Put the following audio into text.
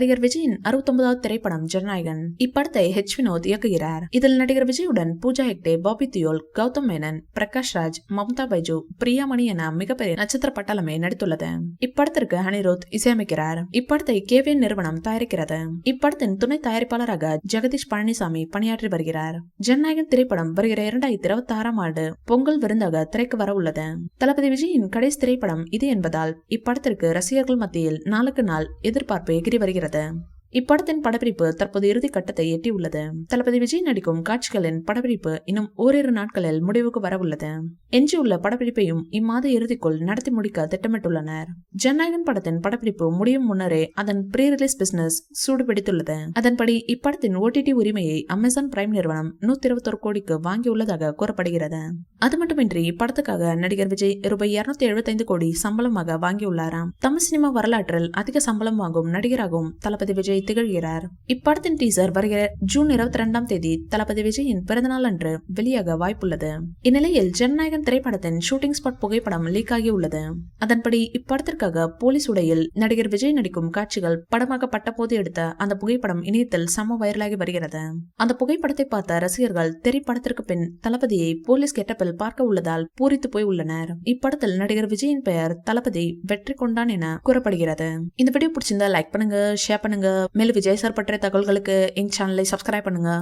நடிகர் விஜயின் 69வது திரைப்படம் ஜனநாயகன். இப்படத்தை வினோத் இயக்குகிறார். இதில் நடிகர் விஜயுடன் பூஜா ஹெக்டே, பாபி தியோல், கௌதம் மேனன், பிரகாஷ் ராஜ், மம்தா பைஜு, பிரியாமணி என மிகப்பெரிய நட்சத்திர பட்டாளமே நடித்துள்ளது. இப்படத்திற்கு அனிருத் இசையமைக்கிறார். இப்படத்தை கேவிஎன் நிறுவனம் தயாரிக்கிறது. இப்படத்தின் துணை தயாரிப்பாளராக ஜெகதீஷ் பழனிசாமி பணியாற்றி வருகிறார். ஜனநாயகன் திரைப்படம் வருகிற 2026ஆம் ஆண்டு பொங்கல் விருந்தாக திரைக்கு வர உள்ளது. தளபதி விஜயின் கடைசி திரைப்படம் இது என்பதால் இப்படத்திற்கு ரசிகர்கள் மத்தியில் நாளுக்கு நாள் எதிர்பார்ப்பு எகிரி வருகிறது. இப்படத்தின் படப்பிடிப்பு தற்போது இறுதி கட்டத்தை எட்டியுள்ளது. தளபதி விஜய் நடிக்கும் காட்சிகளின் படப்பிடிப்பு இன்னும் ஓரிரு நாட்களில் முடிவுக்கு வர உள்ளது. எஞ்சியுள்ள படப்பிடிப்பையும் இம்மாத இறுதிக்குள் நடத்தி முடிக்க திட்டமிட்டுள்ளனர். ஜனநாயகன் படத்தின் படப்பிடிப்பு முடியும் முன்னரே அதன் ப்ரீ ரிலீஸ் பிசினஸ் சூடுபிடித்துள்ளது. அதன்படி இப்படத்தின் OTT உரிமையை அமேசான் பிரைம் நிறுவனம் 121 கோடிக்கு வாங்கியுள்ளதாக கூறப்படுகிறது. அது மட்டுமின்றி இப்படத்துக்காக நடிகர் விஜய் ரூபாய் 275 கோடி சம்பளமாக வாங்கியுள்ளாராம். தமிழ் சினிமா வரலாற்றில் அதிக சம்பளம் வாங்கும் நடிகராகவும் தளபதி விஜய் திகழ்கிறார். இப்படத்தின் டீசர் வருகிற ஜூன் 22ஆம் தேதி தளபதி விஜயின் பிறந்தநாள் அன்று வெளியாக வாய்ப்புள்ளது. இந்நிலையில் ஜனநாயகன் திரைப்படத்தின் ஷூட்டிங் ஸ்பாட் புகைப்படம் லீக் ஆகியுள்ளது. அதன்படி இப்படத்திற்காக போலீஸ் உடையில் நடிகர் விஜய் நடிக்கும் காட்சிகள் படமாக்கப்பட்ட போது எடுத்த அந்த புகைப்படம் இணையத்தில் செம வைரலாகி வருகிறது. அந்த புகைப்படத்தை பார்த்த ரசிகர்கள் திரைப்படத்திற்கு பின் தளபதியை போலீஸ் கெட்டப்பில் பார்க்க உள்ளதால் பூரித்து போய் உள்ளனர். இப்படத்தில் நடிகர் விஜயின் பெயர் தளபதி வெற்றி கொண்டான் என கூறப்படுகிறது. இந்த வீடியோ பிடிச்சிருந்தா லைக் பண்ணுங்க, ஷேர் பண்ணுங்க. மேலும் விஜய் சார் பற்றிய தகவல்களுக்கு எங்க சேனலை சப்ஸ்கிரைப் பண்ணுங்க.